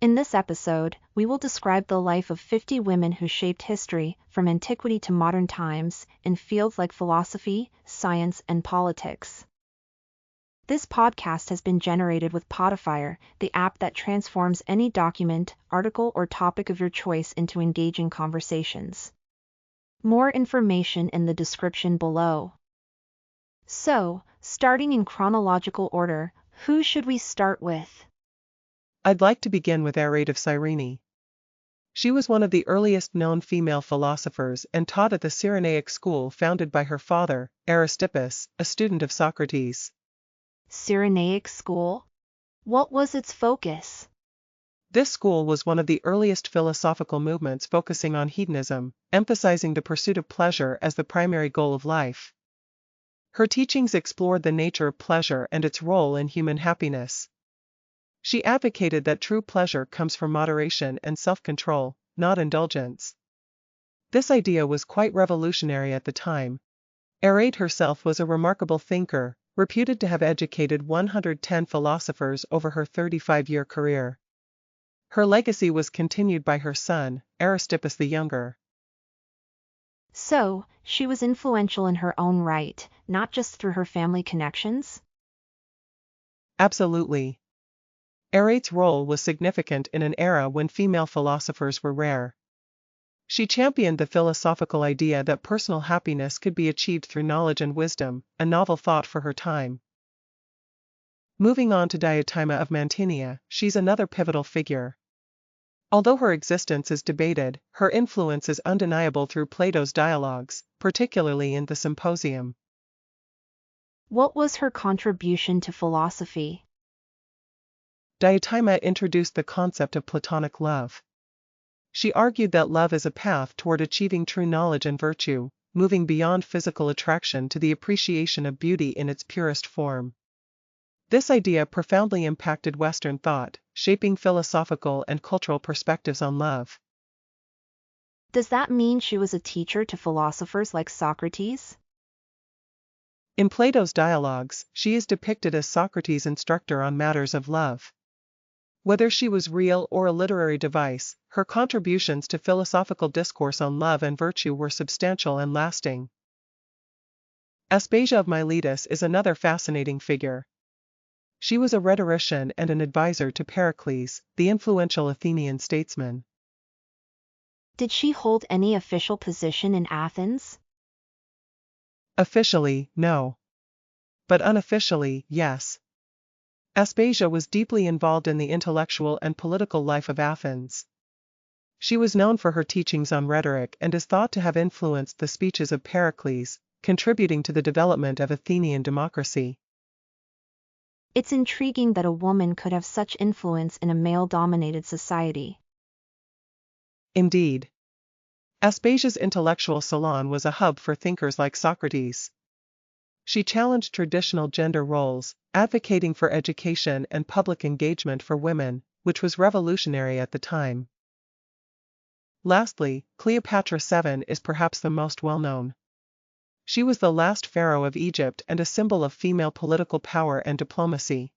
In this episode, we will describe the life of 50 women who shaped history from antiquity to modern times in fields like philosophy, science, and politics. This podcast has been generated with Podify, the app that transforms any document, article, or topic of your choice into engaging conversations. More information in the description below. So, starting in chronological order, who should we start with? I'd like to begin with Arete of Cyrene. She was one of the earliest known female philosophers and taught at the Cyrenaic school founded by her father, Aristippus, a student of Socrates. Cyrenaic school? What was its focus? This school was one of the earliest philosophical movements focusing on hedonism, emphasizing the pursuit of pleasure as the primary goal of life. Her teachings explored the nature of pleasure and its role in human happiness. She advocated that true pleasure comes from moderation and self-control, not indulgence. This idea was quite revolutionary at the time. Arete herself was a remarkable thinker, reputed to have educated 110 philosophers over her 35-year career. Her legacy was continued by her son, Aristippus the Younger. So, she was influential in her own right, not just through her family connections? Absolutely. Arete's role was significant in an era when female philosophers were rare. She championed the philosophical idea that personal happiness could be achieved through knowledge and wisdom, a novel thought for her time. Moving on to Diotima of Mantinea, she's another pivotal figure. Although her existence is debated, her influence is undeniable through Plato's dialogues, particularly in the Symposium. What was her contribution to philosophy? Diotima introduced the concept of Platonic love. She argued that love is a path toward achieving true knowledge and virtue, moving beyond physical attraction to the appreciation of beauty in its purest form. This idea profoundly impacted Western thought, shaping philosophical and cultural perspectives on love. Does that mean she was a teacher to philosophers like Socrates? In Plato's dialogues, she is depicted as Socrates' instructor on matters of love. Whether she was real or a literary device, her contributions to philosophical discourse on love and virtue were substantial and lasting. Aspasia of Miletus is another fascinating figure. She was a rhetorician and an advisor to Pericles, the influential Athenian statesman. Did she hold any official position in Athens? Officially, no. But unofficially, yes. Aspasia was deeply involved in the intellectual and political life of Athens. She was known for her teachings on rhetoric and is thought to have influenced the speeches of Pericles, contributing to the development of Athenian democracy. It's intriguing that a woman could have such influence in a male-dominated society. Indeed. Aspasia's intellectual salon was a hub for thinkers like Socrates. She challenged traditional gender roles, advocating for education and public engagement for women, which was revolutionary at the time. Lastly, Cleopatra VII is perhaps the most well-known. She was the last pharaoh of Egypt and a symbol of female political power and diplomacy.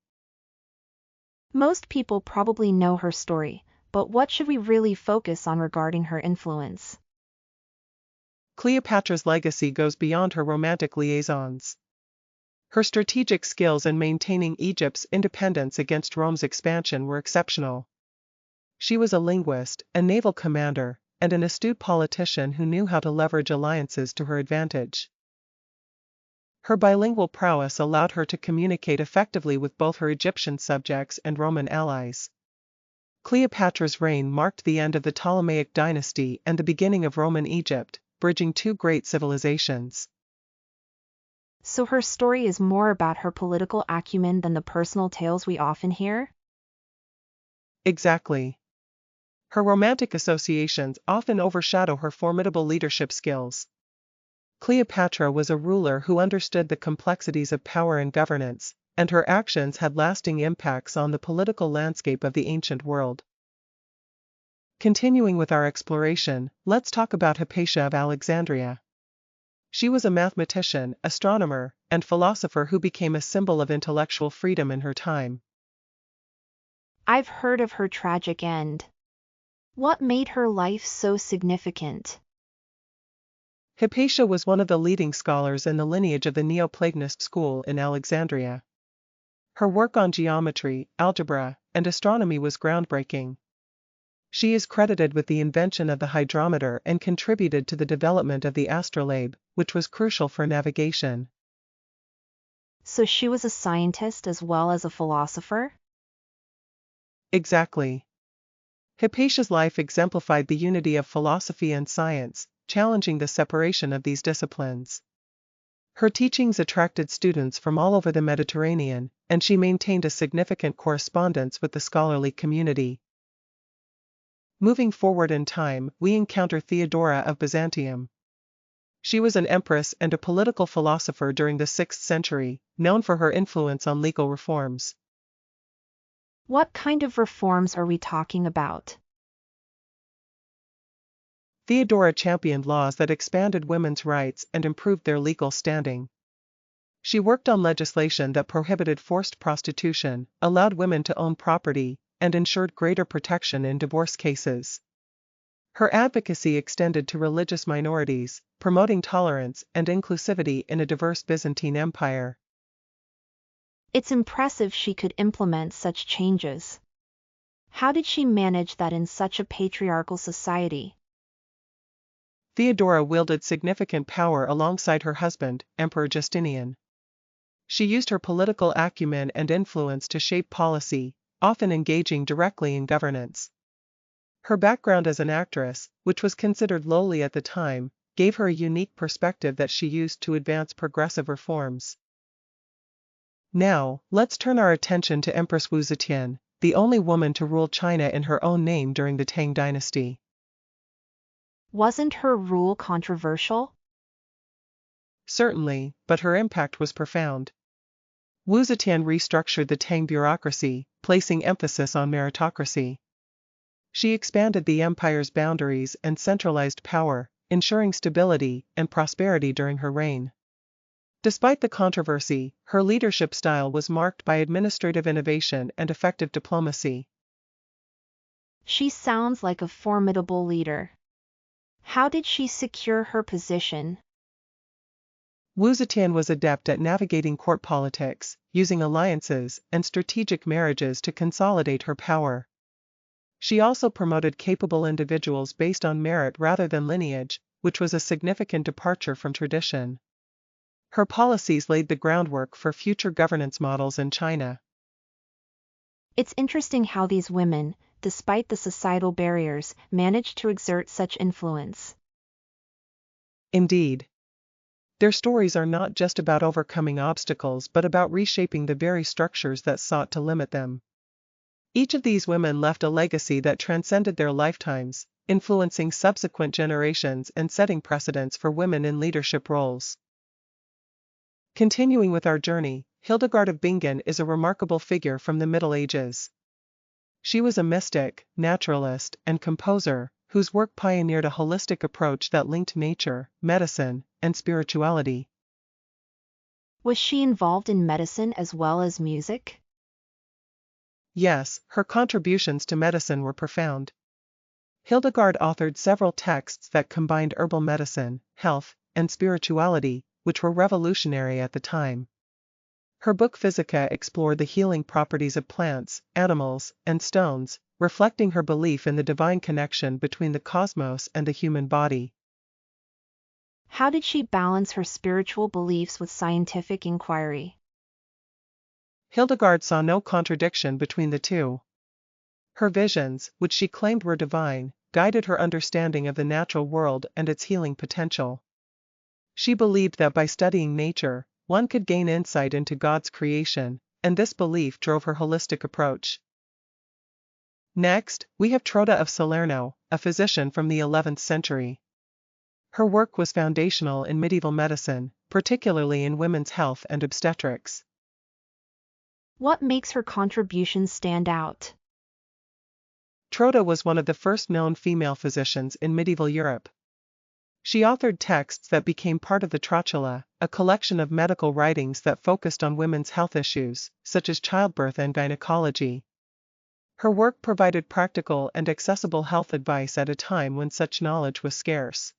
Most people probably know her story, but what should we really focus on regarding her influence? Cleopatra's legacy goes beyond her romantic liaisons. Her strategic skills in maintaining Egypt's independence against Rome's expansion were exceptional. She was a linguist, a naval commander, and an astute politician who knew how to leverage alliances to her advantage. Her bilingual prowess allowed her to communicate effectively with both her Egyptian subjects and Roman allies. Cleopatra's reign marked the end of the Ptolemaic dynasty and the beginning of Roman Egypt, bridging two great civilizations. So her story is more about her political acumen than the personal tales we often hear? Exactly. Her romantic associations often overshadow her formidable leadership skills. Cleopatra was a ruler who understood the complexities of power and governance, and her actions had lasting impacts on the political landscape of the ancient world. Continuing with our exploration, let's talk about Hypatia of Alexandria. She was a mathematician, astronomer, and philosopher who became a symbol of intellectual freedom in her time. I've heard of her tragic end. What made her life so significant? Hypatia was one of the leading scholars in the lineage of the Neoplatonist school in Alexandria. Her work on geometry, algebra, and astronomy was groundbreaking. She is credited with the invention of the hydrometer and contributed to the development of the astrolabe, which was crucial for navigation. So she was a scientist as well as a philosopher? Exactly. Hypatia's life exemplified the unity of philosophy and science, challenging the separation of these disciplines. Her teachings attracted students from all over the Mediterranean, and she maintained a significant correspondence with the scholarly community. Moving forward in time, we encounter Theodora of Byzantium. She was an empress and a political philosopher during the 6th century, known for her influence on legal reforms. What kind of reforms are we talking about? Theodora championed laws that expanded women's rights and improved their legal standing. She worked on legislation that prohibited forced prostitution, allowed women to own property, and ensured greater protection in divorce cases. Her advocacy extended to religious minorities, promoting tolerance and inclusivity in a diverse Byzantine Empire. It's impressive she could implement such changes. How did she manage that in such a patriarchal society? Theodora wielded significant power alongside her husband, Emperor Justinian. She used her political acumen and influence to shape policy, often engaging directly in governance. Her background as an actress, which was considered lowly at the time, gave her a unique perspective that she used to advance progressive reforms. Now, let's turn our attention to Empress Wu Zetian, the only woman to rule China in her own name during the Tang dynasty. Wasn't her rule controversial? Certainly, but her impact was profound. Wu Zetian restructured the Tang bureaucracy, placing emphasis on meritocracy. She expanded the empire's boundaries and centralized power, ensuring stability and prosperity during her reign. Despite the controversy, her leadership style was marked by administrative innovation and effective diplomacy. She sounds like a formidable leader. How did she secure her position? Wu Zetian was adept at navigating court politics, using alliances and strategic marriages to consolidate her power. She also promoted capable individuals based on merit rather than lineage, which was a significant departure from tradition. Her policies laid the groundwork for future governance models in China. It's interesting how these women, despite the societal barriers, managed to exert such influence. Indeed. Their stories are not just about overcoming obstacles but about reshaping the very structures that sought to limit them. Each of these women left a legacy that transcended their lifetimes, influencing subsequent generations and setting precedents for women in leadership roles. Continuing with our journey, Hildegard of Bingen is a remarkable figure from the Middle Ages. She was a mystic, naturalist, and composer, whose work pioneered a holistic approach that linked nature, medicine, and spirituality. Was she involved in medicine as well as music? Yes, her contributions to medicine were profound. Hildegard authored several texts that combined herbal medicine, health, and spirituality, which were revolutionary at the time. Her book Physica explored the healing properties of plants, animals, and stones, reflecting her belief in the divine connection between the cosmos and the human body. How did she balance her spiritual beliefs with scientific inquiry? Hildegard saw no contradiction between the two. Her visions, which she claimed were divine, guided her understanding of the natural world and its healing potential. She believed that by studying nature, one could gain insight into God's creation, and this belief drove her holistic approach. Next, we have Trota of Salerno, a physician from the 11th century. Her work was foundational in medieval medicine, particularly in women's health and obstetrics. What makes her contributions stand out? Trota was one of the first known female physicians in medieval Europe. She authored texts that became part of the Trotula, a collection of medical writings that focused on women's health issues, such as childbirth and gynecology. Her work provided practical and accessible health advice at a time when such knowledge was scarce.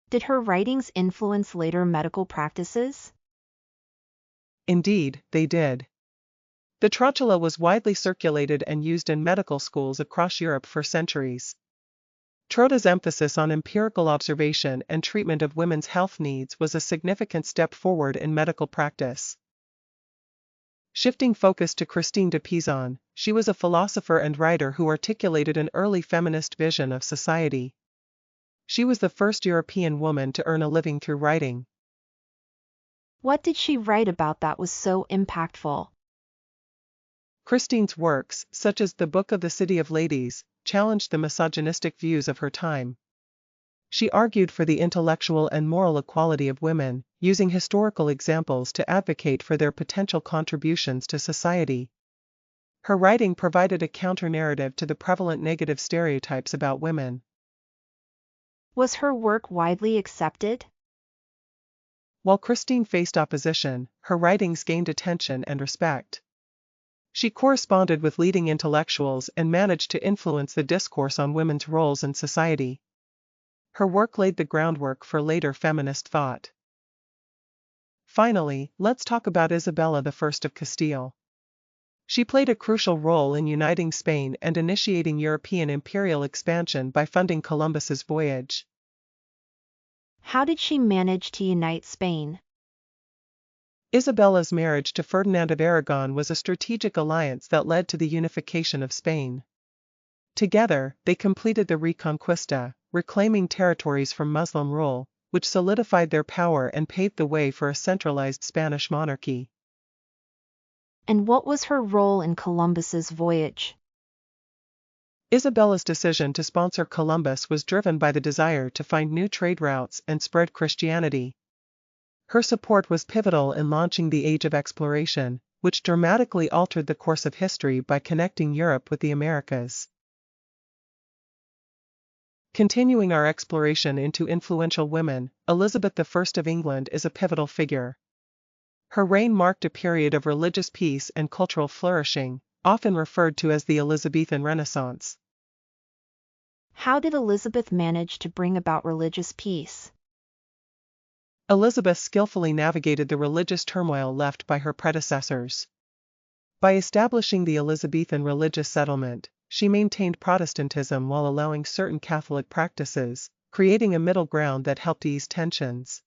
Did her writings influence later medical practices? Indeed, they did. The Trotula was widely circulated and used in medical schools across Europe for centuries. Trota's emphasis on empirical observation and treatment of women's health needs was a significant step forward in medical practice. Shifting focus to Christine de Pizan, she was a philosopher and writer who articulated an early feminist vision of society. She was the first European woman to earn a living through writing. What did she write about that was so impactful? Christine's works, such as the Book of the City of Ladies, challenged the misogynistic views of her time. She argued for the intellectual and moral equality of women, using historical examples to advocate for their potential contributions to society. Her writing provided a counter-narrative to the prevalent negative stereotypes about women. Was her work widely accepted? While Christine faced opposition, her writings gained attention and respect. She corresponded with leading intellectuals and managed to influence the discourse on women's roles in society. Her work laid the groundwork for later feminist thought. Finally, let's talk about Isabella I of Castile. She played a crucial role in uniting Spain and initiating European imperial expansion by funding Columbus's voyage. How did she manage to unite Spain? Isabella's marriage to Ferdinand of Aragon was a strategic alliance that led to the unification of Spain. Together, they completed the Reconquista, reclaiming territories from Muslim rule, which solidified their power and paved the way for a centralized Spanish monarchy. And what was her role in Columbus's voyage? Isabella's decision to sponsor Columbus was driven by the desire to find new trade routes and spread Christianity. Her support was pivotal in launching the Age of Exploration, which dramatically altered the course of history by connecting Europe with the Americas. Continuing our exploration into influential women, Elizabeth I of England is a pivotal figure. Her reign marked a period of religious peace and cultural flourishing, often referred to as the Elizabethan Renaissance. How did Elizabeth manage to bring about religious peace? Elizabeth skillfully navigated the religious turmoil left by her predecessors. By establishing the Elizabethan religious settlement, she maintained Protestantism while allowing certain Catholic practices, creating a middle ground that helped ease tensions.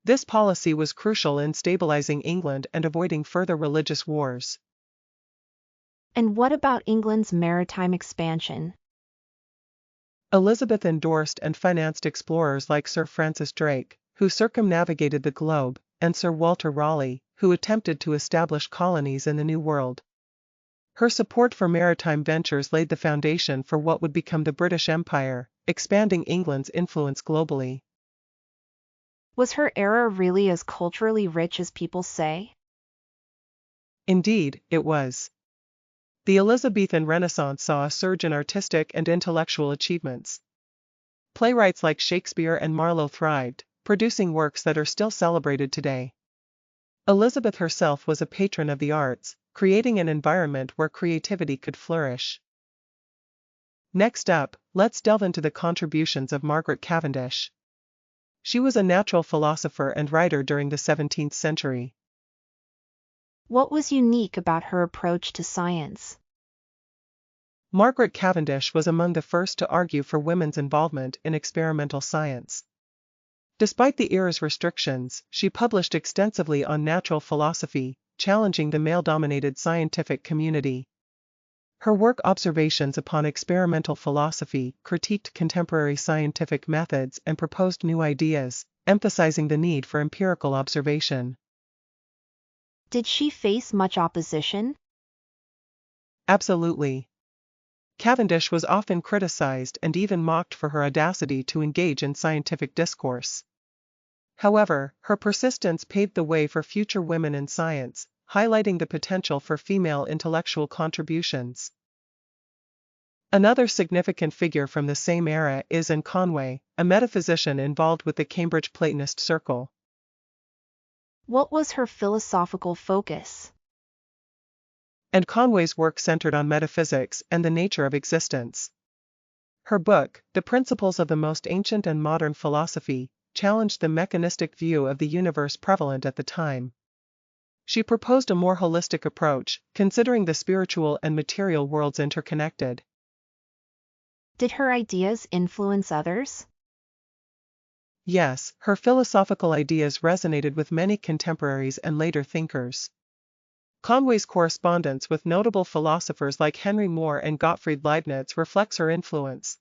This policy was crucial in stabilizing England and avoiding further religious wars. And what about England's maritime expansion? Elizabeth endorsed and financed explorers like Sir Francis Drake, who circumnavigated the globe, and Sir Walter Raleigh, who attempted to establish colonies in the New World. Her support for maritime ventures laid the foundation for what would become the British Empire, expanding England's influence globally. Was her era really as culturally rich as people say? Indeed, it was. The Elizabethan Renaissance saw a surge in artistic and intellectual achievements. Playwrights like Shakespeare and Marlowe thrived, producing works that are still celebrated today. Elizabeth herself was a patron of the arts, creating an environment where creativity could flourish. Next up, let's delve into the contributions of Margaret Cavendish. She was a natural philosopher and writer during the 17th century. What was unique about her approach to science? Margaret Cavendish was among the first to argue for women's involvement in experimental science. Despite the era's restrictions, she published extensively on natural philosophy, challenging the male-dominated scientific community. Her work Observations upon Experimental Philosophy critiqued contemporary scientific methods and proposed new ideas, emphasizing the need for empirical observation. Did she face much opposition? Absolutely. Cavendish was often criticized and even mocked for her audacity to engage in scientific discourse. However, her persistence paved the way for future women in science, highlighting the potential for female intellectual contributions. Another significant figure from the same era is Conway, a metaphysician involved with the Cambridge Platonist circle. What was her philosophical focus? and Conway's work centered on metaphysics and the nature of existence. Her book, The Principles of the Most Ancient and Modern Philosophy, challenged the mechanistic view of the universe prevalent at the time. She proposed a more holistic approach, considering the spiritual and material worlds interconnected. Did her ideas influence others? Yes, her philosophical ideas resonated with many contemporaries and later thinkers. Conway's correspondence with notable philosophers like Henry Moore and Gottfried Leibniz reflects her influence.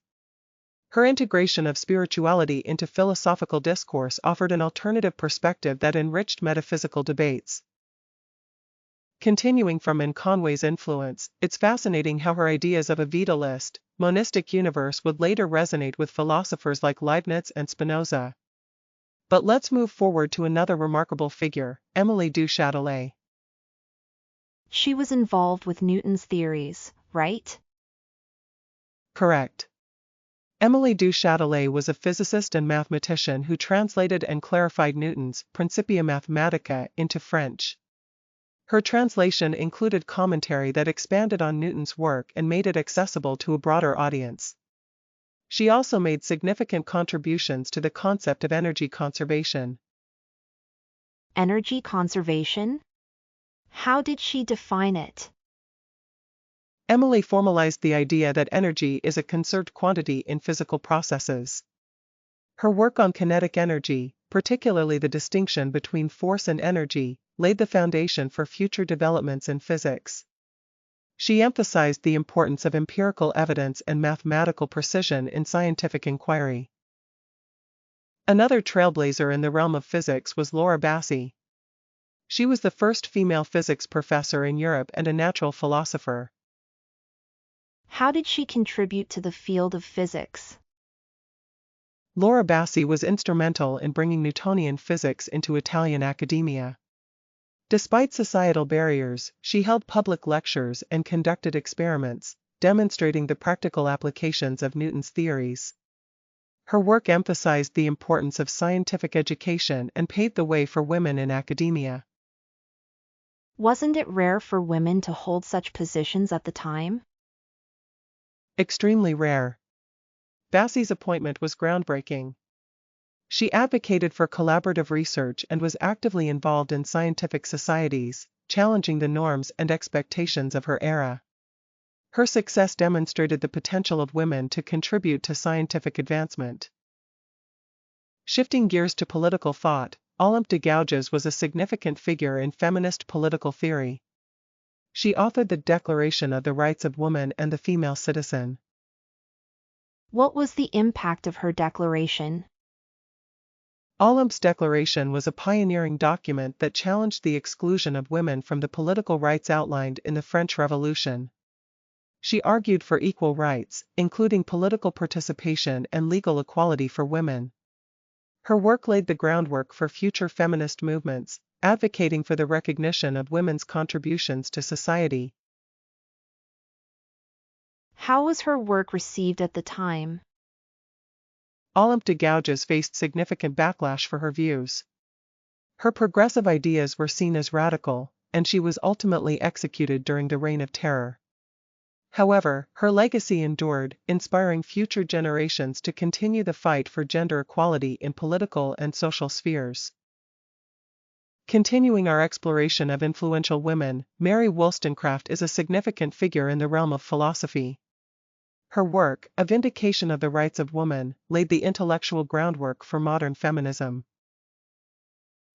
Her integration of spirituality into philosophical discourse offered an alternative perspective that enriched metaphysical debates. Continuing from Conway's influence, it's fascinating how her ideas of a vitalist, monistic universe would later resonate with philosophers like Leibniz and Spinoza. But let's move forward to another remarkable figure, Émilie du Châtelet. She was involved with Newton's theories, right? Correct. Émilie du Châtelet was a physicist and mathematician who translated and clarified Newton's Principia Mathematica into French. Her translation included commentary that expanded on Newton's work and made it accessible to a broader audience. She also made significant contributions to the concept of energy conservation. Energy conservation? How did she define it? Émilie formalized the idea that energy is a conserved quantity in physical processes. Her work on kinetic energy, particularly the distinction between force and energy, laid the foundation for future developments in physics. She emphasized the importance of empirical evidence and mathematical precision in scientific inquiry. Another trailblazer in the realm of physics was Laura Bassi. She was the first female physics professor in Europe and a natural philosopher. How did she contribute to the field of physics? Laura Bassi was instrumental in bringing Newtonian physics into Italian academia. Despite societal barriers, she held public lectures and conducted experiments, demonstrating the practical applications of Newton's theories. Her work emphasized the importance of scientific education and paved the way for women in academia. Wasn't it rare for women to hold such positions at the time? Extremely rare. Bassi's appointment was groundbreaking. She advocated for collaborative research and was actively involved in scientific societies, challenging the norms and expectations of her era. Her success demonstrated the potential of women to contribute to scientific advancement. Shifting gears to political thought, Olympe de Gouges was a significant figure in feminist political theory. She authored the Declaration of the Rights of Woman and the Female Citizen. What was the impact of her declaration? Olympe's declaration was a pioneering document that challenged the exclusion of women from the political rights outlined in the French Revolution. She argued for equal rights, including political participation and legal equality for women. Her work laid the groundwork for future feminist movements, advocating for the recognition of women's contributions to society. How was her work received at the time? Olympe de Gouges faced significant backlash for her views. Her progressive ideas were seen as radical, and she was ultimately executed during the Reign of Terror. However, her legacy endured, inspiring future generations to continue the fight for gender equality in political and social spheres. Continuing our exploration of influential women, Mary Wollstonecraft is a significant figure in the realm of philosophy. Her work, A Vindication of the Rights of Woman, laid the intellectual groundwork for modern feminism.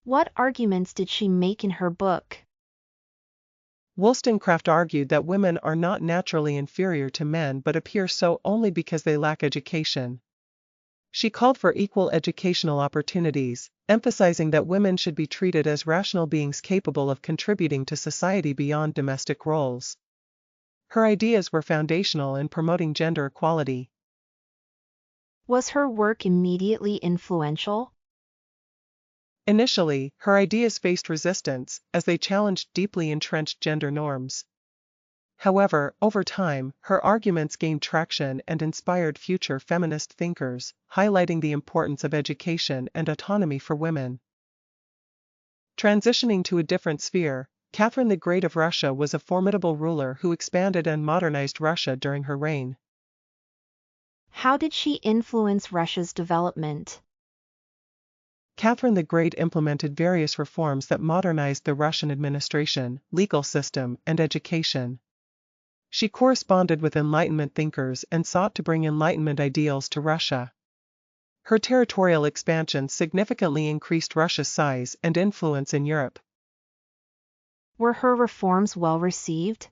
What arguments did she make in her book? Wollstonecraft argued that women are not naturally inferior to men but appear so only because they lack education. She called for equal educational opportunities, emphasizing that women should be treated as rational beings capable of contributing to society beyond domestic roles. Her ideas were foundational in promoting gender equality. Was her work immediately influential? Initially, her ideas faced resistance, as they challenged deeply entrenched gender norms. However, over time, her arguments gained traction and inspired future feminist thinkers, highlighting the importance of education and autonomy for women. Transitioning to a different sphere, Catherine the Great of Russia was a formidable ruler who expanded and modernized Russia during her reign. How did she influence Russia's development? Catherine the Great implemented various reforms that modernized the Russian administration, legal system, and education. She corresponded with Enlightenment thinkers and sought to bring Enlightenment ideals to Russia. Her territorial expansion significantly increased Russia's size and influence in Europe. Were her reforms well received?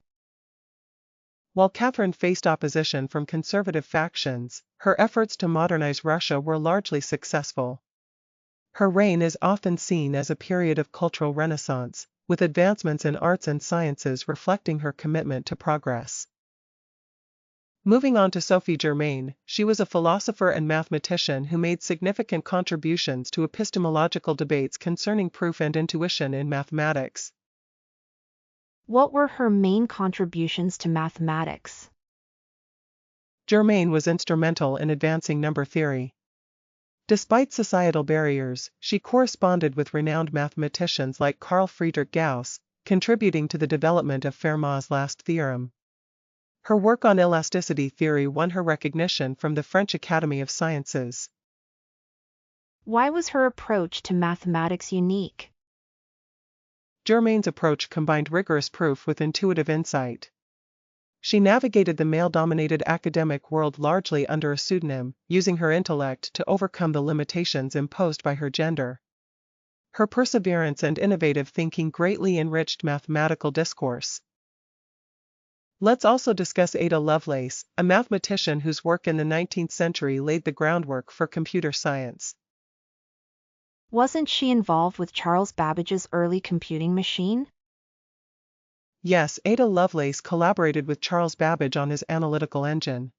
While Catherine faced opposition from conservative factions, her efforts to modernize Russia were largely successful. Her reign is often seen as a period of cultural renaissance, with advancements in arts and sciences reflecting her commitment to progress. Moving on to Sophie Germain, she was a philosopher and mathematician who made significant contributions to epistemological debates concerning proof and intuition in mathematics. What were her main contributions to mathematics? Germain was instrumental in advancing number theory. Despite societal barriers, she corresponded with renowned mathematicians like Carl Friedrich Gauss, contributing to the development of Fermat's last theorem. Her work on elasticity theory won her recognition from the French Academy of Sciences. Why was her approach to mathematics unique? Germain's approach combined rigorous proof with intuitive insight. She navigated the male-dominated academic world largely under a pseudonym, using her intellect to overcome the limitations imposed by her gender. Her perseverance and innovative thinking greatly enriched mathematical discourse. Let's also discuss Ada Lovelace, a mathematician whose work in the 19th century laid the groundwork for computer science. Wasn't she involved with Charles Babbage's early computing machine? Yes, Ada Lovelace collaborated with Charles Babbage on his analytical engine.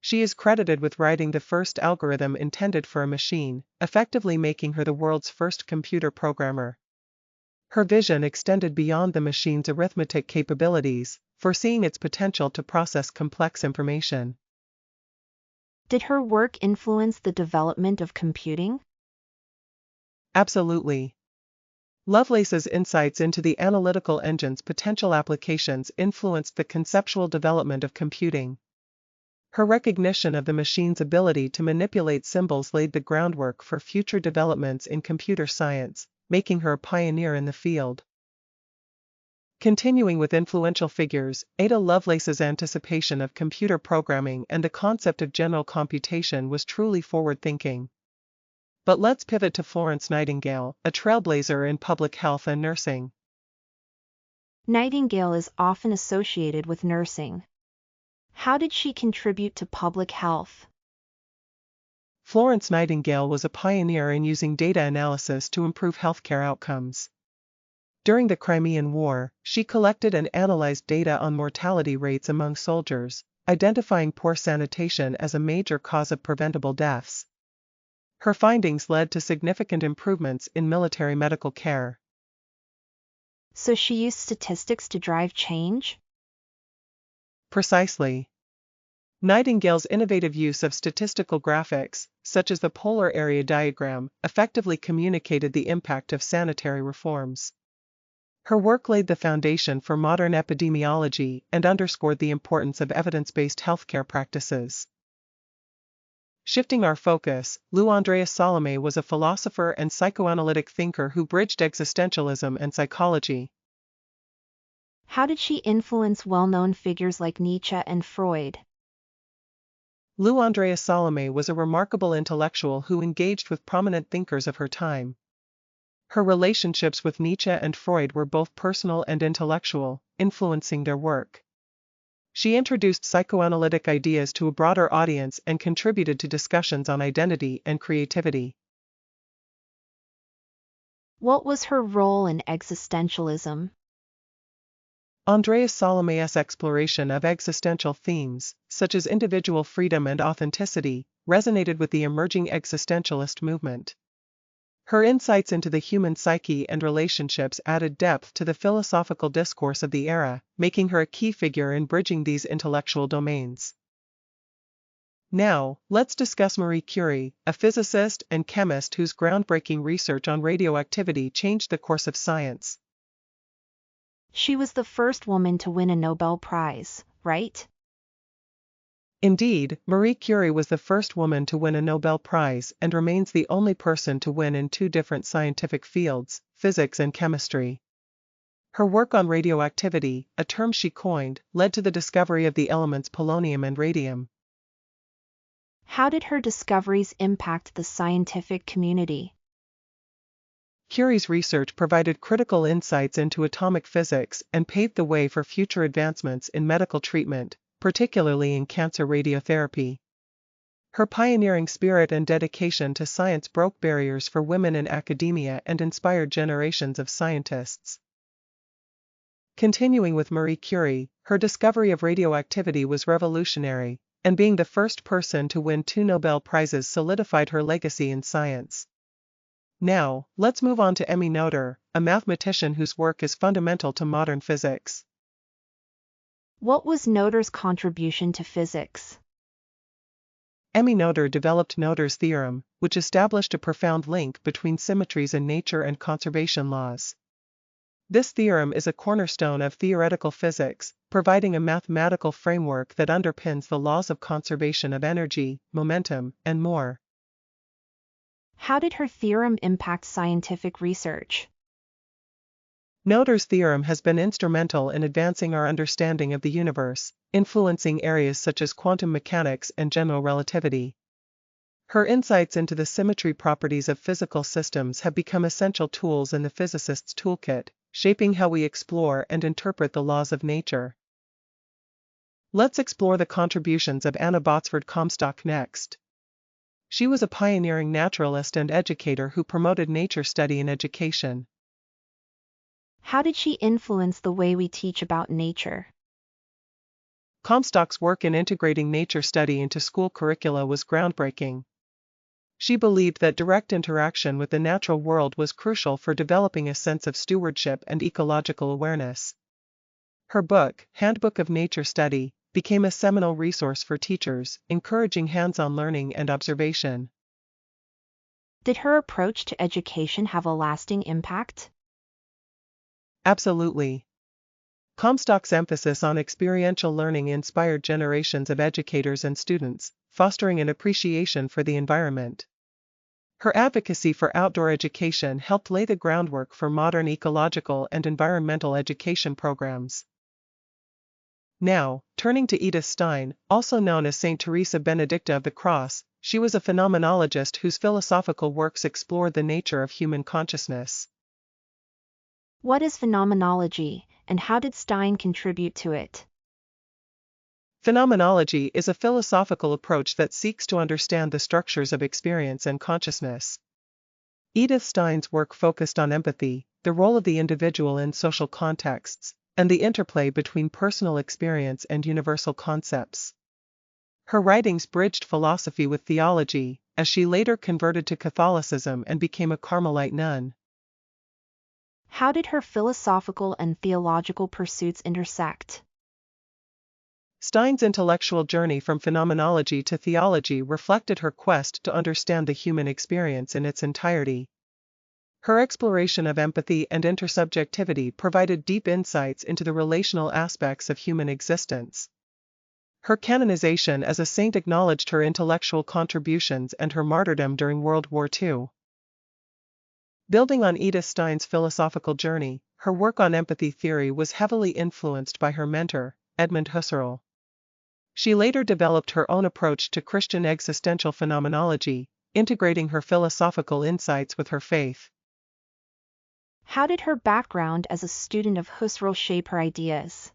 She is credited with writing the first algorithm intended for a machine, effectively making her the world's first computer programmer. Her vision extended beyond the machine's arithmetic capabilities, foreseeing its potential to process complex information. Did her work influence the development of computing? Absolutely. Lovelace's insights into the analytical engine's potential applications influenced the conceptual development of computing. Her recognition of the machine's ability to manipulate symbols laid the groundwork for future developments in computer science, making her a pioneer in the field. Continuing with influential figures, Ada Lovelace's anticipation of computer programming and the concept of general computation was truly forward-thinking. But let's pivot to Florence Nightingale, a trailblazer in public health and nursing. Nightingale is often associated with nursing. How did she contribute to public health? Florence Nightingale was a pioneer in using data analysis to improve healthcare outcomes. During the Crimean War, she collected and analyzed data on mortality rates among soldiers, identifying poor sanitation as a major cause of preventable deaths. Her findings led to significant improvements in military medical care. So she used statistics to drive change? Precisely. Nightingale's innovative use of statistical graphics, such as the polar area diagram, effectively communicated the impact of sanitary reforms. Her work laid the foundation for modern epidemiology and underscored the importance of evidence-based healthcare practices. Shifting our focus, Andreas-Salomé was a philosopher and psychoanalytic thinker who bridged existentialism and psychology. How did she influence well-known figures like Nietzsche and Freud? Andreas-Salomé was a remarkable intellectual who engaged with prominent thinkers of her time. Her relationships with Nietzsche and Freud were both personal and intellectual, influencing their work. She introduced psychoanalytic ideas to a broader audience and contributed to discussions on identity and creativity. What was her role in existentialism? Andreas-Salomé's exploration of existential themes, such as individual freedom and authenticity, resonated with the emerging existentialist movement. Her insights into the human psyche and relationships added depth to the philosophical discourse of the era, making her a key figure in bridging these intellectual domains. Now, let's discuss Marie Curie, a physicist and chemist whose groundbreaking research on radioactivity changed the course of science. She was the first woman to win a Nobel Prize, right? Indeed, Marie Curie was the first woman to win a Nobel Prize and remains the only person to win in two different scientific fields, physics and chemistry. Her work on radioactivity, a term she coined, led to the discovery of the elements polonium and radium. How did her discoveries impact the scientific community? Curie's research provided critical insights into atomic physics and paved the way for future advancements in medical treatment, particularly in cancer radiotherapy. Her pioneering spirit and dedication to science broke barriers for women in academia and inspired generations of scientists. Continuing with Marie Curie, her discovery of radioactivity was revolutionary, and being the first person to win 2 Nobel Prizes solidified her legacy in science. Now, let's move on to Émile Noether, a mathematician whose work is fundamental to modern physics. What was Noether's contribution to physics? Émile Noether developed Noether's theorem, which established a profound link between symmetries in nature and conservation laws. This theorem is a cornerstone of theoretical physics, providing a mathematical framework that underpins the laws of conservation of energy, momentum, and more. How did her theorem impact scientific research? Noether's theorem has been instrumental in advancing our understanding of the universe, influencing areas such as quantum mechanics and general relativity. Her insights into the symmetry properties of physical systems have become essential tools in the physicist's toolkit, shaping how we explore and interpret the laws of nature. Let's explore the contributions of Anna Botsford Comstock next. She was a pioneering naturalist and educator who promoted nature study in education. How did she influence the way we teach about nature? Comstock's work in integrating nature study into school curricula was groundbreaking. She believed that direct interaction with the natural world was crucial for developing a sense of stewardship and ecological awareness. Her book, Handbook of Nature Study, became a seminal resource for teachers, encouraging hands-on learning and observation. Did her approach to education have a lasting impact? Absolutely. Comstock's emphasis on experiential learning inspired generations of educators and students, fostering an appreciation for the environment. Her advocacy for outdoor education helped lay the groundwork for modern ecological and environmental education programs. Now, turning to Edith Stein, also known as Saint Teresa Benedicta of the Cross, she was a phenomenologist whose philosophical works explored the nature of human consciousness. What is phenomenology, and how did Stein contribute to it? Phenomenology is a philosophical approach that seeks to understand the structures of experience and consciousness. Edith Stein's work focused on empathy, the role of the individual in social contexts, and the interplay between personal experience and universal concepts. Her writings bridged philosophy with theology, as she later converted to Catholicism and became a Carmelite nun. How did her philosophical and theological pursuits intersect? Stein's intellectual journey from phenomenology to theology reflected her quest to understand the human experience in its entirety. Her exploration of empathy and intersubjectivity provided deep insights into the relational aspects of human existence. Her canonization as a saint acknowledged her intellectual contributions and her martyrdom during World War II. Building on Edith Stein's philosophical journey, her work on empathy theory was heavily influenced by her mentor, Edmund Husserl. She later developed her own approach to Christian existential phenomenology, integrating her philosophical insights with her faith. How did her background as a student of Husserl shape her ideas?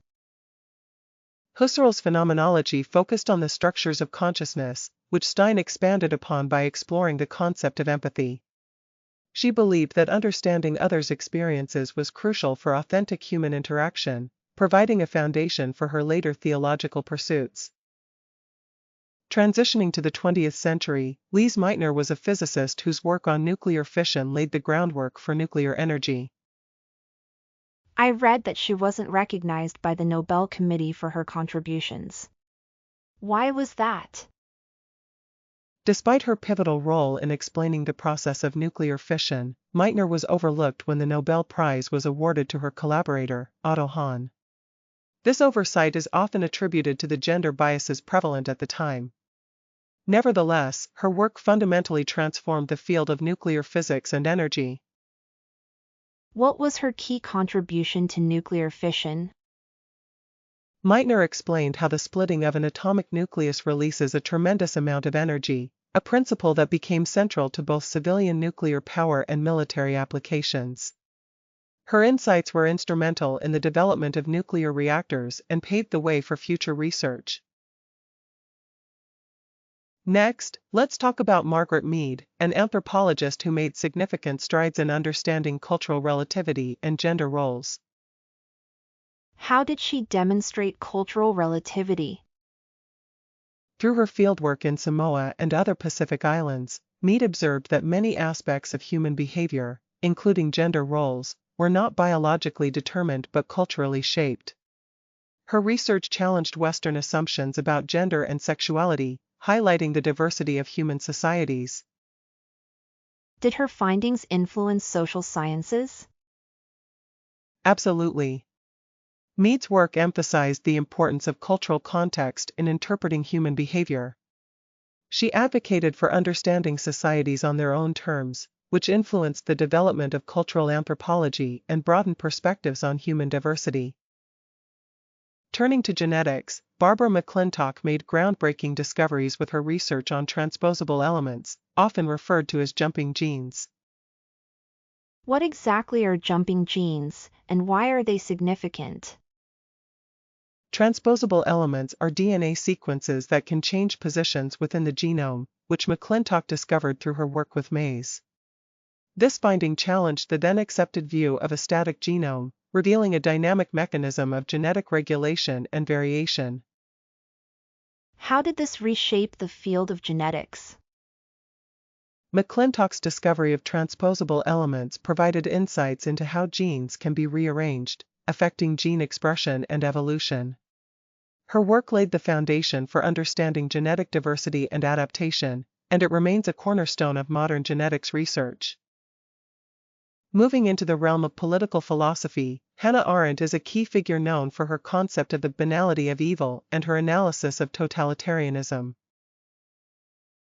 Husserl's phenomenology focused on the structures of consciousness, which Stein expanded upon by exploring the concept of empathy. She believed that understanding others' experiences was crucial for authentic human interaction, providing a foundation for her later theological pursuits. Transitioning to the 20th century, Lise Meitner was a physicist whose work on nuclear fission laid the groundwork for nuclear energy. I read that she wasn't recognized by the Nobel Committee for her contributions. Why was that? Despite her pivotal role in explaining the process of nuclear fission, Meitner was overlooked when the Nobel Prize was awarded to her collaborator, Otto Hahn. This oversight is often attributed to the gender biases prevalent at the time. Nevertheless, her work fundamentally transformed the field of nuclear physics and energy. What was her key contribution to nuclear fission? Meitner explained how the splitting of an atomic nucleus releases a tremendous amount of energy, a principle that became central to both civilian nuclear power and military applications. Her insights were instrumental in the development of nuclear reactors and paved the way for future research. Next, let's talk about Margaret Mead, an anthropologist who made significant strides in understanding cultural relativity and gender roles. How did she demonstrate cultural relativity? Through her fieldwork in Samoa and other Pacific islands, Mead observed that many aspects of human behavior, including gender roles, were not biologically determined but culturally shaped. Her research challenged Western assumptions about gender and sexuality, highlighting the diversity of human societies. Did her findings influence social sciences? Absolutely. Mead's work emphasized the importance of cultural context in interpreting human behavior. She advocated for understanding societies on their own terms, which influenced the development of cultural anthropology and broadened perspectives on human diversity. Turning to genetics, Barbara McClintock made groundbreaking discoveries with her research on transposable elements, often referred to as jumping genes. What exactly are jumping genes, and why are they significant? Transposable elements are DNA sequences that can change positions within the genome, which McClintock discovered through her work with maize. This finding challenged the then accepted view of a static genome, revealing a dynamic mechanism of genetic regulation and variation. How did this reshape the field of genetics? McClintock's discovery of transposable elements provided insights into how genes can be rearranged, affecting gene expression and evolution. Her work laid the foundation for understanding genetic diversity and adaptation, and it remains a cornerstone of modern genetics research. Moving into the realm of political philosophy, Hannah Arendt is a key figure known for her concept of the banality of evil and her analysis of totalitarianism.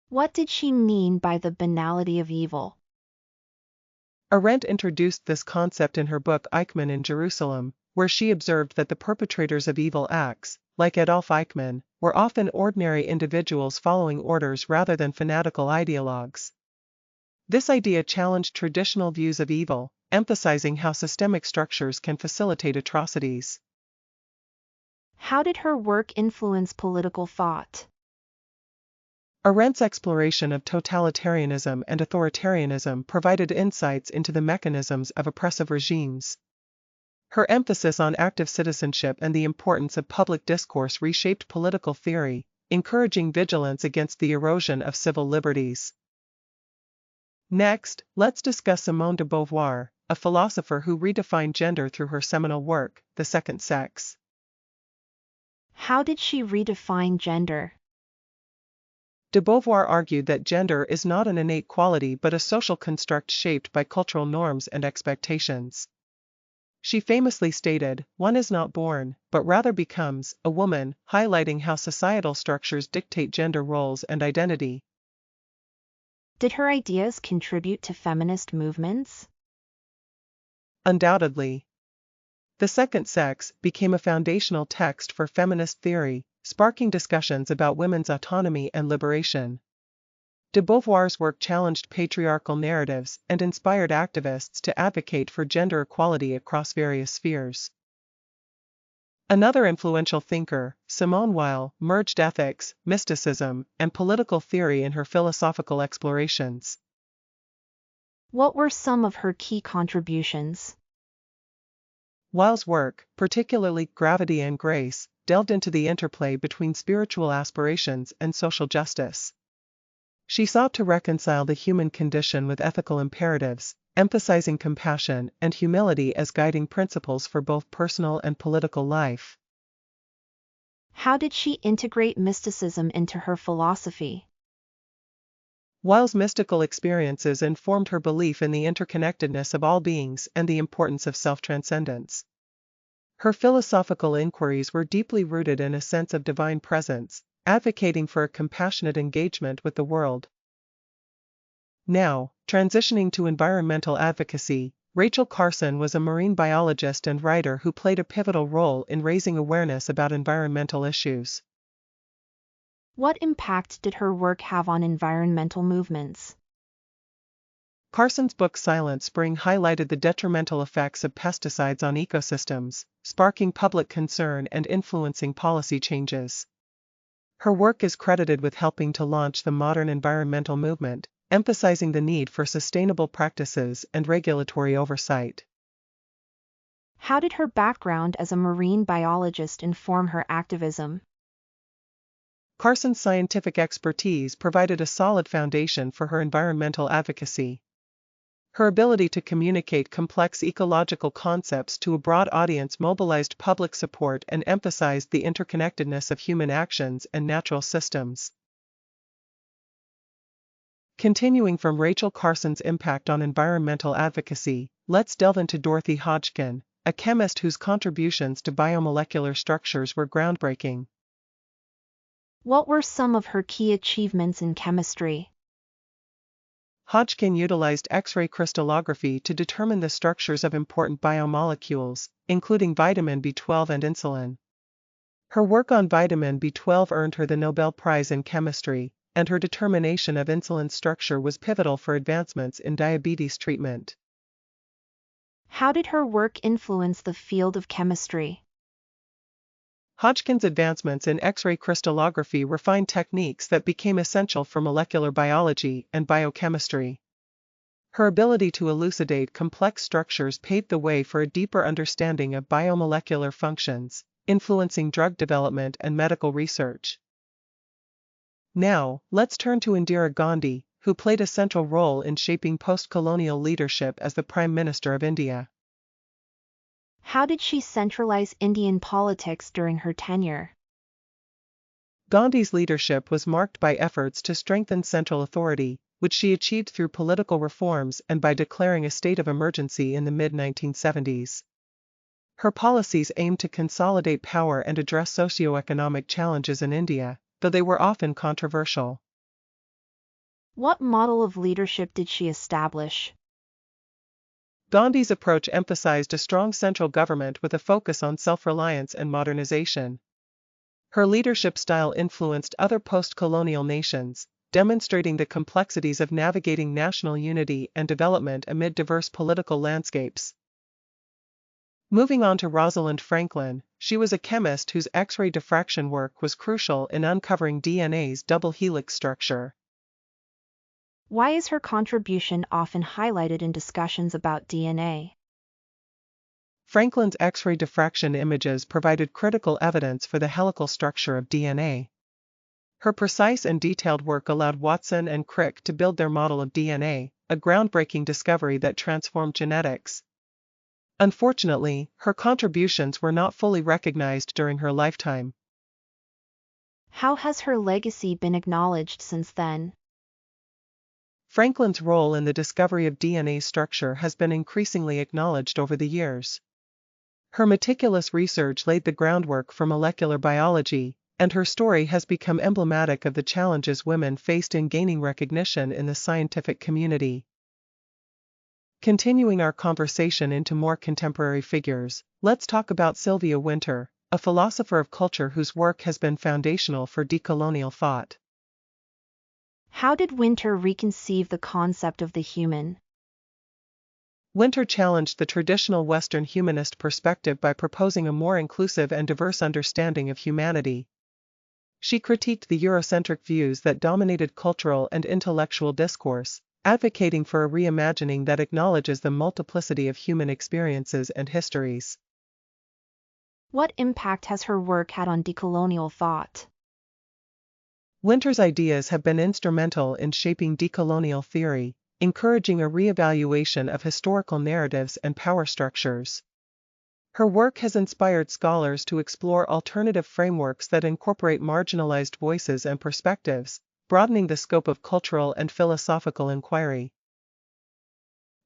What did she mean by the banality of evil? Arendt introduced this concept in her book Eichmann in Jerusalem, where she observed that the perpetrators of evil acts, like Adolf Eichmann, were often ordinary individuals following orders rather than fanatical ideologues. This idea challenged traditional views of evil, emphasizing how systemic structures can facilitate atrocities. How did her work influence political thought? Arendt's exploration of totalitarianism and authoritarianism provided insights into the mechanisms of oppressive regimes. Her emphasis on active citizenship and the importance of public discourse reshaped political theory, encouraging vigilance against the erosion of civil liberties. Next, let's discuss Simone de Beauvoir, a philosopher who redefined gender through her seminal work, The Second Sex. How did she redefine gender? De Beauvoir argued that gender is not an innate quality but a social construct shaped by cultural norms and expectations. She famously stated, "One is not born, but rather becomes, a woman," highlighting how societal structures dictate gender roles and identity. Did her ideas contribute to feminist movements? Undoubtedly. The Second Sex became a foundational text for feminist theory, sparking discussions about women's autonomy and liberation. De Beauvoir's work challenged patriarchal narratives and inspired activists to advocate for gender equality across various spheres. Another influential thinker, Simone Weil, merged ethics, mysticism, and political theory in her philosophical explorations. What were some of her key contributions? Weil's work, particularly Gravity and Grace, delved into the interplay between spiritual aspirations and social justice. She sought to reconcile the human condition with ethical imperatives, emphasizing compassion and humility as guiding principles for both personal and political life. How did she integrate mysticism into her philosophy? Whilst mystical experiences informed her belief in the interconnectedness of all beings and the importance of self-transcendence. Her philosophical inquiries were deeply rooted in a sense of divine presence, advocating for a compassionate engagement with the world. Now, transitioning to environmental advocacy, Rachel Carson was a marine biologist and writer who played a pivotal role in raising awareness about environmental issues. What impact did her work have on environmental movements? Carson's book Silent Spring highlighted the detrimental effects of pesticides on ecosystems, sparking public concern and influencing policy changes. Her work is credited with helping to launch the modern environmental movement, emphasizing the need for sustainable practices and regulatory oversight. How did her background as a marine biologist inform her activism? Carson's scientific expertise provided a solid foundation for her environmental advocacy. Her ability to communicate complex ecological concepts to a broad audience mobilized public support and emphasized the interconnectedness of human actions and natural systems. Continuing from Rachel Carson's impact on environmental advocacy, let's delve into Dorothy Hodgkin, a chemist whose contributions to biomolecular structures were groundbreaking. What were some of her key achievements in chemistry? Hodgkin utilized X-ray crystallography to determine the structures of important biomolecules, including vitamin B12 and insulin. Her work on vitamin B12 earned her the Nobel Prize in Chemistry, and her determination of insulin's structure was pivotal for advancements in diabetes treatment. How did her work influence the field of chemistry? Hodgkin's advancements in X-ray crystallography refined techniques that became essential for molecular biology and biochemistry. Her ability to elucidate complex structures paved the way for a deeper understanding of biomolecular functions, influencing drug development and medical research. Now, let's turn to Indira Gandhi, who played a central role in shaping post-colonial leadership as the Prime Minister of India. How did she centralize Indian politics during her tenure? Gandhi's leadership was marked by efforts to strengthen central authority, which she achieved through political reforms and by declaring a state of emergency in the mid-1970s. Her policies aimed to consolidate power and address socio-economic challenges in India, though they were often controversial. What model of leadership did she establish? Gandhi's approach emphasized a strong central government with a focus on self-reliance and modernization. Her leadership style influenced other post-colonial nations, demonstrating the complexities of navigating national unity and development amid diverse political landscapes. Moving on to Rosalind Franklin, she was a chemist whose X-ray diffraction work was crucial in uncovering DNA's double helix structure. Why is her contribution often highlighted in discussions about DNA? Franklin's X-ray diffraction images provided critical evidence for the helical structure of DNA. Her precise and detailed work allowed Watson and Crick to build their model of DNA, a groundbreaking discovery that transformed genetics. Unfortunately, her contributions were not fully recognized during her lifetime. How has her legacy been acknowledged since then? Franklin's role in the discovery of DNA structure has been increasingly acknowledged over the years. Her meticulous research laid the groundwork for molecular biology, and her story has become emblematic of the challenges women faced in gaining recognition in the scientific community. Continuing our conversation into more contemporary figures, let's talk about Sylvia Wynter, a philosopher of culture whose work has been foundational for decolonial thought. How did Wynter reconceive the concept of the human? Wynter challenged the traditional Western humanist perspective by proposing a more inclusive and diverse understanding of humanity. She critiqued the Eurocentric views that dominated cultural and intellectual discourse, advocating for a reimagining that acknowledges the multiplicity of human experiences and histories. What impact has her work had on decolonial thought? Wynter's ideas have been instrumental in shaping decolonial theory, encouraging a re-evaluation of historical narratives and power structures. Her work has inspired scholars to explore alternative frameworks that incorporate marginalized voices and perspectives, broadening the scope of cultural and philosophical inquiry.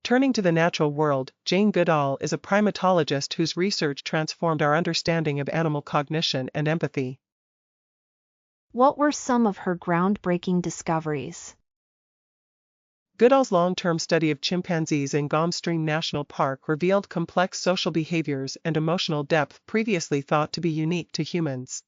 Turning to the natural world, Jane Goodall is a primatologist whose research transformed our understanding of animal cognition and empathy. What were some of her groundbreaking discoveries? Goodall's long-term study of chimpanzees in Gom Stream National Park revealed complex social behaviors and emotional depth previously thought to be unique to humans.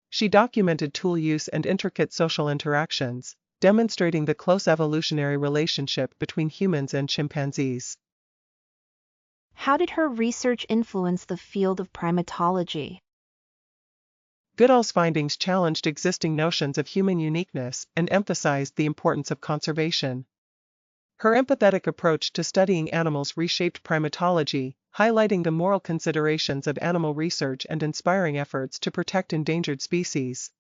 She documented tool use and intricate social interactions, demonstrating the close evolutionary relationship between humans and chimpanzees. How did her research influence the field of primatology? Goodall's findings challenged existing notions of human uniqueness and emphasized the importance of conservation. Her empathetic approach to studying animals reshaped primatology, highlighting the moral considerations of animal research and inspiring efforts to protect endangered species.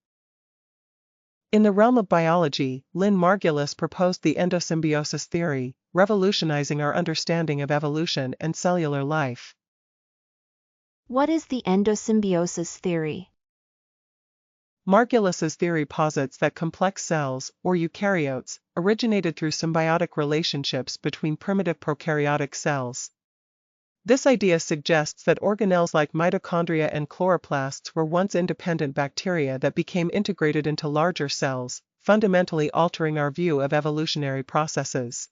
In the realm of biology, Lynn Margulis proposed the endosymbiosis theory, revolutionizing our understanding of evolution and cellular life. What is the endosymbiosis theory? Margulis's theory posits that complex cells, or eukaryotes, originated through symbiotic relationships between primitive prokaryotic cells. This idea suggests that organelles like mitochondria and chloroplasts were once independent bacteria that became integrated into larger cells, fundamentally altering our view of evolutionary processes.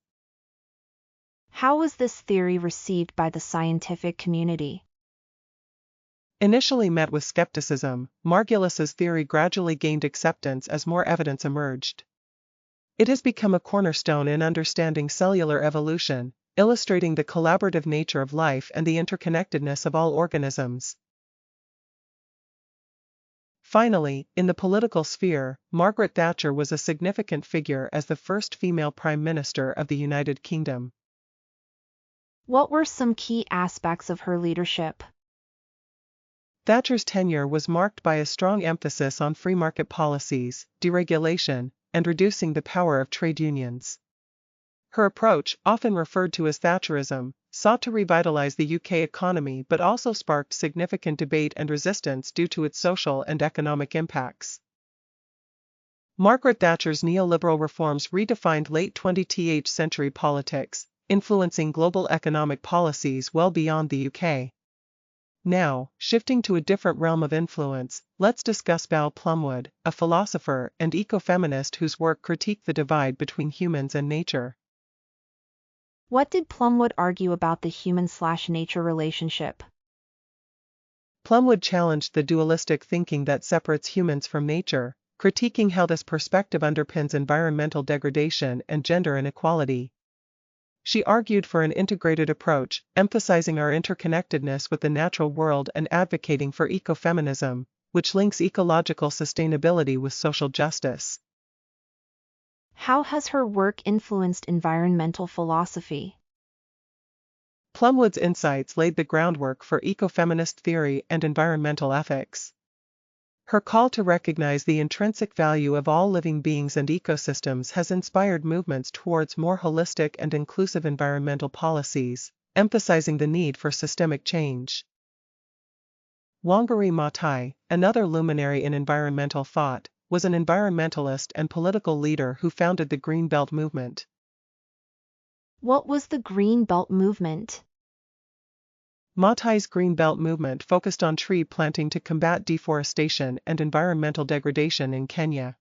How was this theory received by the scientific community? Initially met with skepticism, Margulis's theory gradually gained acceptance as more evidence emerged. It has become a cornerstone in understanding cellular evolution, illustrating the collaborative nature of life and the interconnectedness of all organisms. Finally, in the political sphere, Margaret Thatcher was a significant figure as the first female Prime Minister of the United Kingdom. What were some key aspects of her leadership? Thatcher's tenure was marked by a strong emphasis on free market policies, deregulation, and reducing the power of trade unions. Her approach, often referred to as Thatcherism, sought to revitalize the UK economy but also sparked significant debate and resistance due to its social and economic impacts. Margaret Thatcher's neoliberal reforms redefined late 20th century politics, influencing global economic policies well beyond the UK. Now, shifting to a different realm of influence, let's discuss Val Plumwood, a philosopher and ecofeminist whose work critiqued the divide between humans and nature. What did Plumwood argue about the human-slash-nature relationship? Plumwood challenged the dualistic thinking that separates humans from nature, critiquing how this perspective underpins environmental degradation and gender inequality. She argued for an integrated approach, emphasizing our interconnectedness with the natural world and advocating for ecofeminism, which links ecological sustainability with social justice. How has her work influenced environmental philosophy? Plumwood's insights laid the groundwork for ecofeminist theory and environmental ethics. Her call to recognize the intrinsic value of all living beings and ecosystems has inspired movements towards more holistic and inclusive environmental policies, emphasizing the need for systemic change. Wangari Maathai, another luminary in environmental thought, was an environmentalist and political leader who founded the Green Belt movement. What was the Green Belt movement? Maathai's Green Belt movement focused on tree planting to combat deforestation and environmental degradation in Kenya.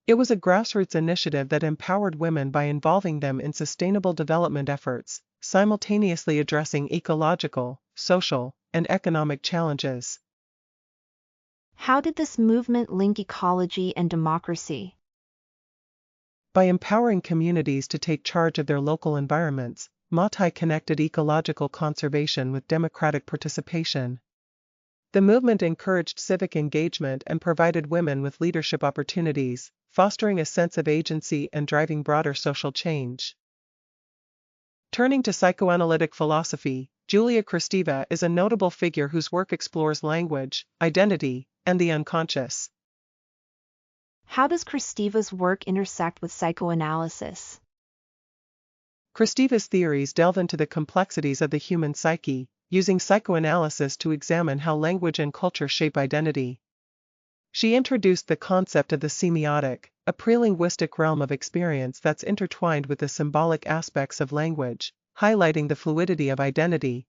It was a grassroots initiative that empowered women by involving them in sustainable development efforts, simultaneously addressing ecological, social, and economic challenges. How did this movement link ecology and democracy? By empowering communities to take charge of their local environments, Maathai connected ecological conservation with democratic participation. The movement encouraged civic engagement and provided women with leadership opportunities, fostering a sense of agency and driving broader social change. Turning to psychoanalytic philosophy, Julia Kristeva is a notable figure whose work explores language, identity, and the unconscious. How does Kristeva's work intersect with psychoanalysis? Kristeva's theories delve into the complexities of the human psyche, using psychoanalysis to examine how language and culture shape identity. She introduced the concept of the semiotic, a prelinguistic realm of experience that's intertwined with the symbolic aspects of language, highlighting the fluidity of identity.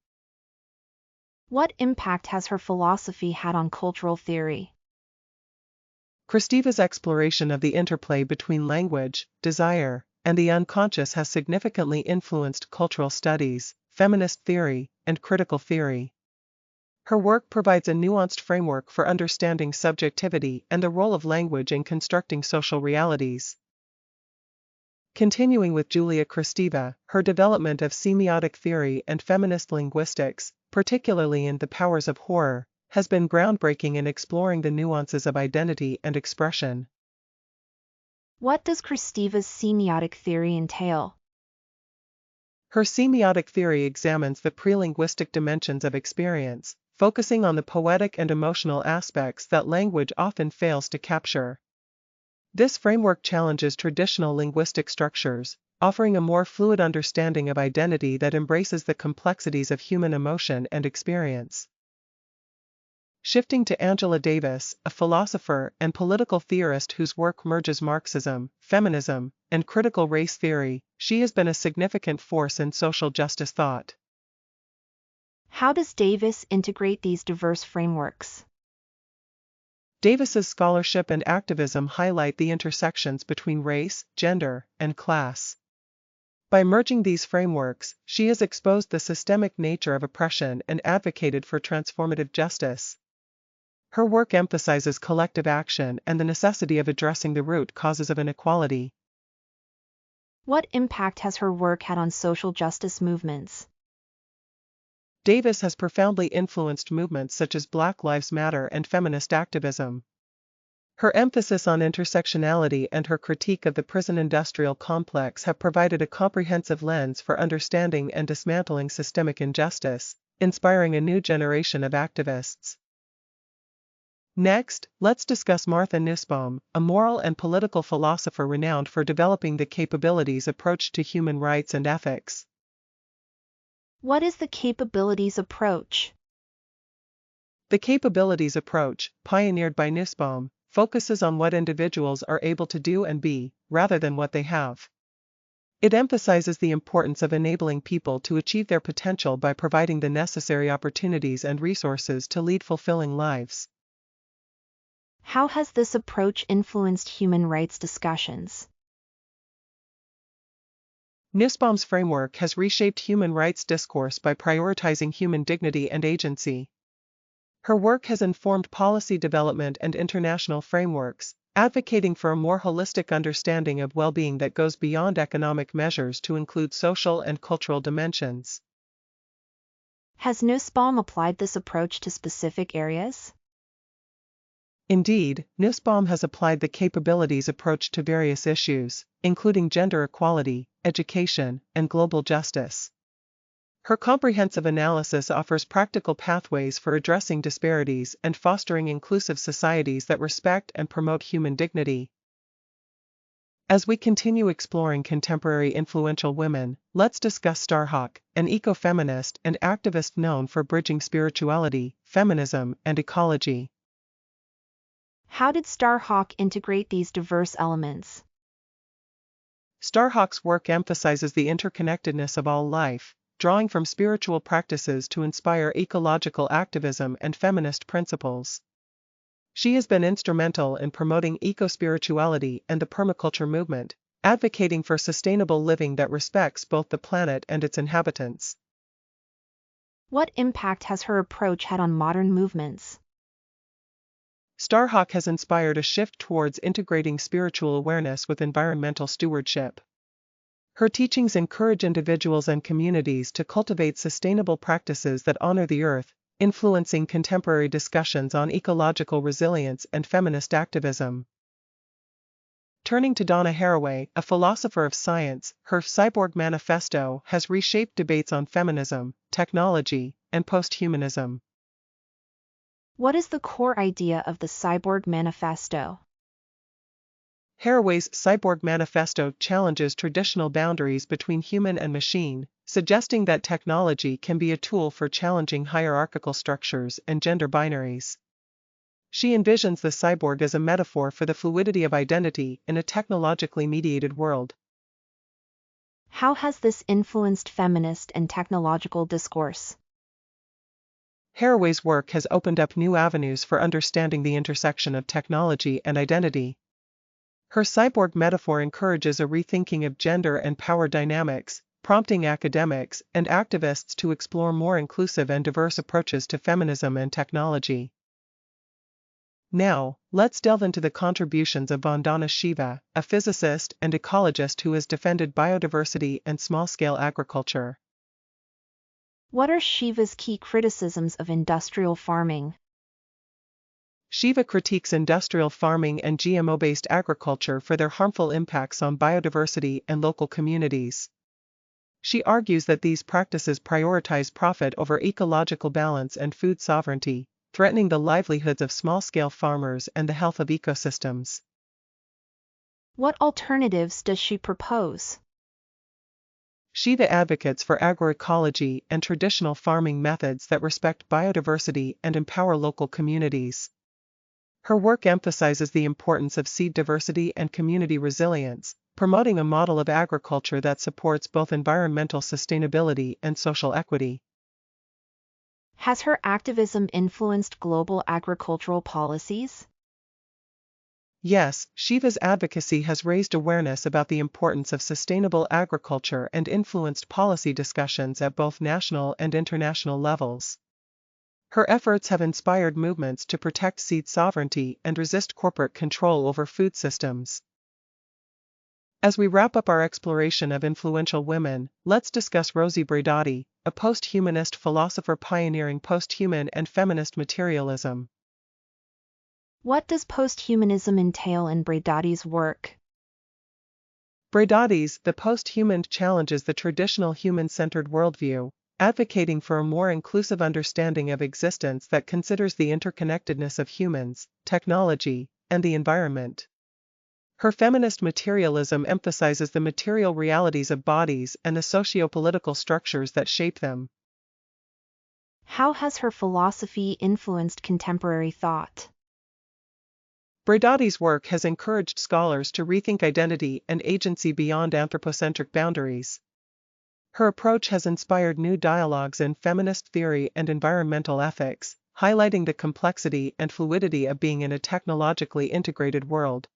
What impact has her philosophy had on cultural theory? Kristeva's exploration of the interplay between language, desire, and the unconscious has significantly influenced cultural studies, feminist theory, and critical theory. Her work provides a nuanced framework for understanding subjectivity and the role of language in constructing social realities. Continuing with Julia Kristeva, her development of semiotic theory and feminist linguistics, particularly in The Powers of Horror, has been groundbreaking in exploring the nuances of identity and expression. What does Kristeva's semiotic theory entail? Her semiotic theory examines the prelinguistic dimensions of experience, focusing on the poetic and emotional aspects that language often fails to capture. This framework challenges traditional linguistic structures, offering a more fluid understanding of identity that embraces the complexities of human emotion and experience. Shifting to Angela Davis, a philosopher and political theorist whose work merges Marxism, feminism, and critical race theory, she has been a significant force in social justice thought. How does Davis integrate these diverse frameworks? Davis's scholarship and activism highlight the intersections between race, gender, and class. By merging these frameworks, she has exposed the systemic nature of oppression and advocated for transformative justice. Her work emphasizes collective action and the necessity of addressing the root causes of inequality. What impact has her work had on social justice movements? Davis has profoundly influenced movements such as Black Lives Matter and feminist activism. Her emphasis on intersectionality and her critique of the prison industrial complex have provided a comprehensive lens for understanding and dismantling systemic injustice, inspiring a new generation of activists. Next, let's discuss Martha Nussbaum, a moral and political philosopher renowned for developing the capabilities approach to human rights and ethics. What is the capabilities approach? The capabilities approach, pioneered by Nussbaum, focuses on what individuals are able to do and be, rather than what they have. It emphasizes the importance of enabling people to achieve their potential by providing the necessary opportunities and resources to lead fulfilling lives. How has this approach influenced human rights discussions? Nussbaum's framework has reshaped human rights discourse by prioritizing human dignity and agency. Her work has informed policy development and international frameworks, advocating for a more holistic understanding of well-being that goes beyond economic measures to include social and cultural dimensions. Has Nussbaum applied this approach to specific areas? Indeed, Nussbaum has applied the capabilities approach to various issues, including gender equality, education, and global justice. Her comprehensive analysis offers practical pathways for addressing disparities and fostering inclusive societies that respect and promote human dignity. As we continue exploring contemporary influential women, let's discuss Starhawk, an ecofeminist and activist known for bridging spirituality, feminism, and ecology. How did Starhawk integrate these diverse elements? Starhawk's work emphasizes the interconnectedness of all life, drawing from spiritual practices to inspire ecological activism and feminist principles. She has been instrumental in promoting eco-spirituality and the permaculture movement, advocating for sustainable living that respects both the planet and its inhabitants. What impact has her approach had on modern movements? Starhawk has inspired a shift towards integrating spiritual awareness with environmental stewardship. Her teachings encourage individuals and communities to cultivate sustainable practices that honor the earth, influencing contemporary discussions on ecological resilience and feminist activism. Turning to Donna Haraway, a philosopher of science, her Cyborg Manifesto has reshaped debates on feminism, technology, and posthumanism. What is the core idea of the Cyborg Manifesto? Haraway's Cyborg Manifesto challenges traditional boundaries between human and machine, suggesting that technology can be a tool for challenging hierarchical structures and gender binaries. She envisions the cyborg as a metaphor for the fluidity of identity in a technologically mediated world. How has this influenced feminist and technological discourse? Haraway's work has opened up new avenues for understanding the intersection of technology and identity. Her cyborg metaphor encourages a rethinking of gender and power dynamics, prompting academics and activists to explore more inclusive and diverse approaches to feminism and technology. Now, let's delve into the contributions of Vandana Shiva, a physicist and ecologist who has defended biodiversity and small-scale agriculture. What are Shiva's key criticisms of industrial farming? Shiva critiques industrial farming and GMO-based agriculture for their harmful impacts on biodiversity and local communities. She argues that these practices prioritize profit over ecological balance and food sovereignty, threatening the livelihoods of small-scale farmers and the health of ecosystems. What alternatives does she propose? Shiva advocates for agroecology and traditional farming methods that respect biodiversity and empower local communities. Her work emphasizes the importance of seed diversity and community resilience, promoting a model of agriculture that supports both environmental sustainability and social equity. Has her activism influenced global agricultural policies? Yes, Shiva's advocacy has raised awareness about the importance of sustainable agriculture and influenced policy discussions at both national and international levels. Her efforts have inspired movements to protect seed sovereignty and resist corporate control over food systems. As we wrap up our exploration of influential women, let's discuss Rosi Braidotti, a post-humanist philosopher pioneering post-human and feminist materialism. What does post-humanism entail in Braidotti's work? Braidotti's The Post-Human challenges the traditional human-centered worldview, advocating for a more inclusive understanding of existence that considers the interconnectedness of humans, technology, and the environment. Her feminist materialism emphasizes the material realities of bodies and the socio-political structures that shape them. How has her philosophy influenced contemporary thought? Braidotti's work has encouraged scholars to rethink identity and agency beyond anthropocentric boundaries. Her approach has inspired new dialogues in feminist theory and environmental ethics, highlighting the complexity and fluidity of being in a technologically integrated world.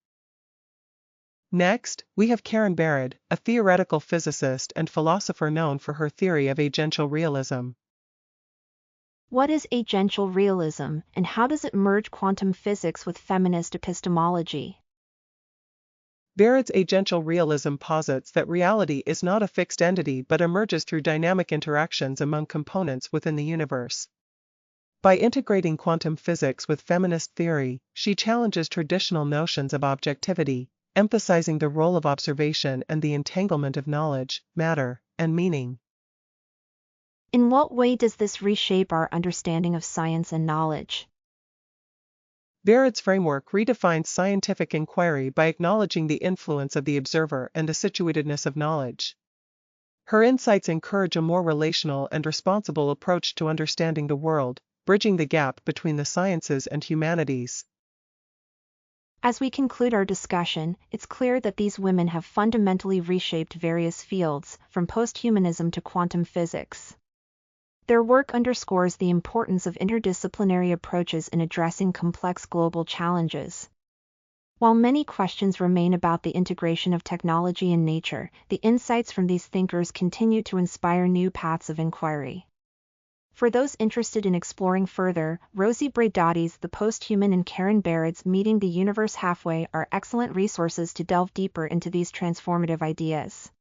Next, we have Karen Barad, a theoretical physicist and philosopher known for her theory of agential realism. What is agential realism, and how does it merge quantum physics with feminist epistemology? Barad's agential realism posits that reality is not a fixed entity but emerges through dynamic interactions among components within the universe. By integrating quantum physics with feminist theory, she challenges traditional notions of objectivity, emphasizing the role of observation and the entanglement of knowledge, matter, and meaning. In what way does this reshape our understanding of science and knowledge? Barad's framework redefines scientific inquiry by acknowledging the influence of the observer and the situatedness of knowledge. Her insights encourage a more relational and responsible approach to understanding the world, bridging the gap between the sciences and humanities. As we conclude our discussion, it's clear that these women have fundamentally reshaped various fields, from posthumanism to quantum physics. Their work underscores the importance of interdisciplinary approaches in addressing complex global challenges. While many questions remain about the integration of technology and nature, the insights from these thinkers continue to inspire new paths of inquiry. For those interested in exploring further, Rosi Braidotti's The Posthuman and Karen Barad's Meeting the Universe Halfway are excellent resources to delve deeper into these transformative ideas.